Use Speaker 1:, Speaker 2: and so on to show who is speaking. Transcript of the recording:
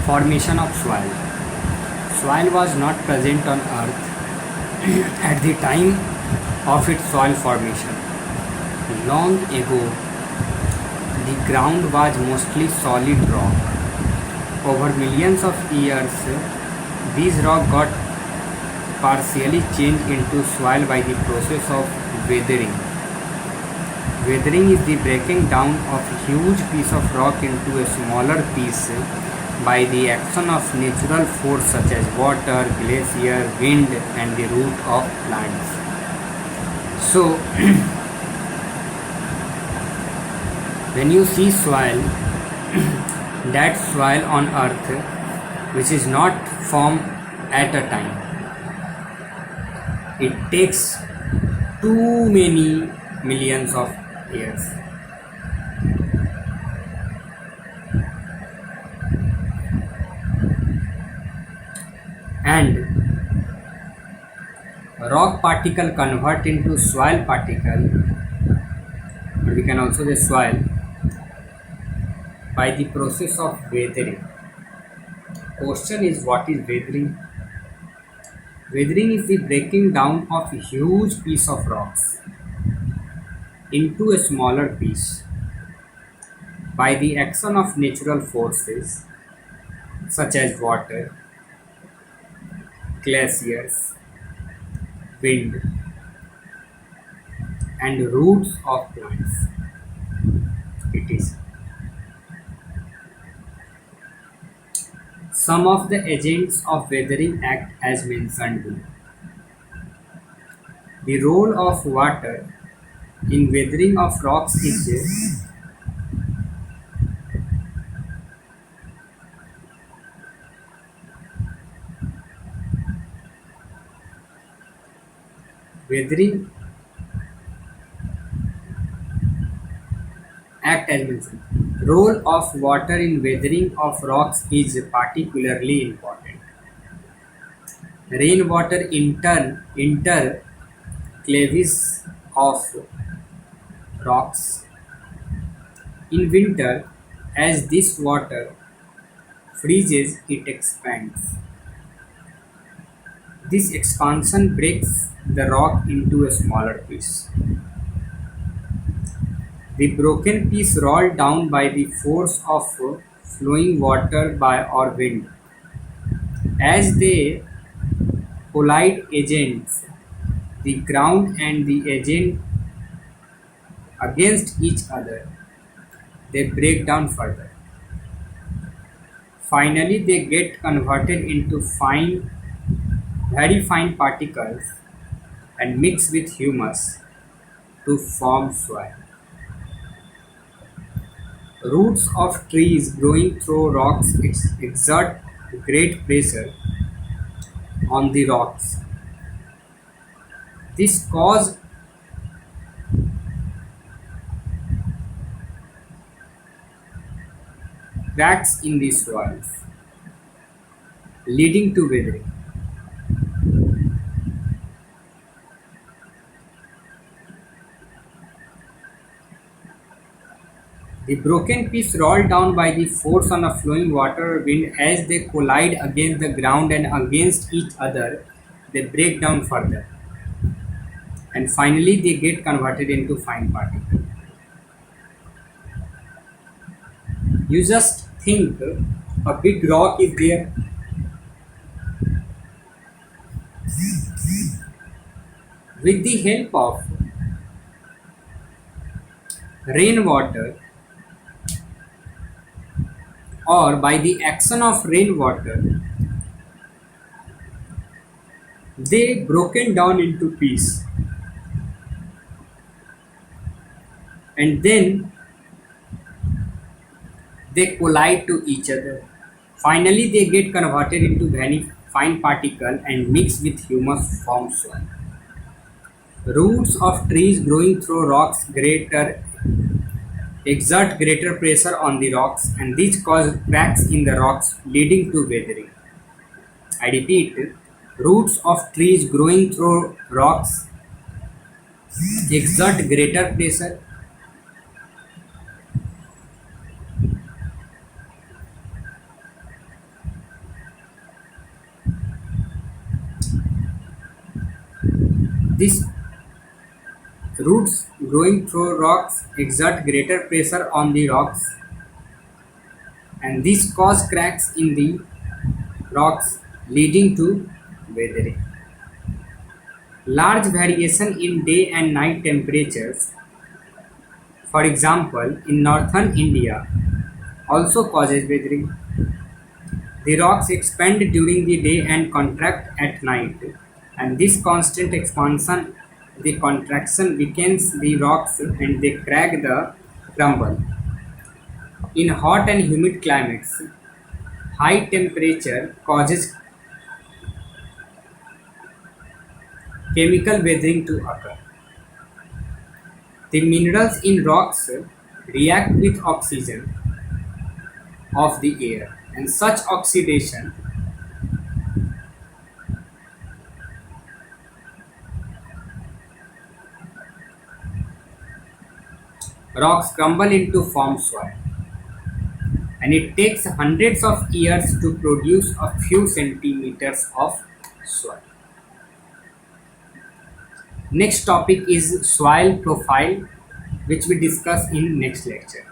Speaker 1: Formation of soil. Soil was not present on Earth at the time of its soil formation. Long ago, the ground was mostly solid rock. Over millions of years, these rock got partially changed into soil by the process of weathering. Weathering is the breaking down of a huge piece of rock into a smaller piece by the action of natural force such as water, glacier, wind, and the root of plants. So, when you see soil, that soil on earth which is not formed at a time, it takes too many millions of years. And rock particle convert into soil particle, or we can also say soil, by the process of weathering. Question is, what is weathering? Weathering is the breaking down of a huge piece of rocks into a smaller piece by the action of natural forces such as water, glaciers, wind, and roots of plants. It is. Some of the agents of weathering act as mentioned below. The role of water in weathering of rocks is weathering act as mentioned. Role of water in weathering of rocks is particularly important. Rainwater interclavities of rocks. In winter, as this water freezes, it expands. This expansion breaks the rock into a smaller piece. The broken piece rolled down by the force of flowing water by or wind. As they collide agents, the ground and the agent against each other, they break down further. Finally, they get converted into very fine particles and mix with humus to form soil. Roots of trees growing through rocks exert great pressure on the rocks. This causes cracks in the soils, leading to weathering. The broken piece rolled down by the force on a flowing water or wind as they collide against the ground and against each other, they break down further. And finally, they get converted into fine particles. You just think a big rock is there. With the help of rainwater or by the action of rainwater, they broken down into pieces, and then they collide to each other. Finally, they get converted into very fine particle and mix with humus form soil. Roots of trees growing through rocks exert greater pressure on the rocks, and these cause cracks in the rocks leading to weathering. I repeat, roots of trees growing through rocks exert greater pressure These roots growing through rocks exert greater pressure on the rocks, and this cause cracks in the rocks leading to weathering. Large variation in day and night temperatures, for example, in northern India, also causes weathering. The rocks expand during the day and contract at night, and this constant expansion, the contraction weakens the rocks and they crack the crumble. In hot and humid climates, high temperature causes chemical weathering to occur. The minerals in rocks react with oxygen of the air, and such oxidation rocks crumble into form soil, and it takes hundreds of years to produce a few centimeters of soil. Next topic is soil profile, which we discuss in next lecture.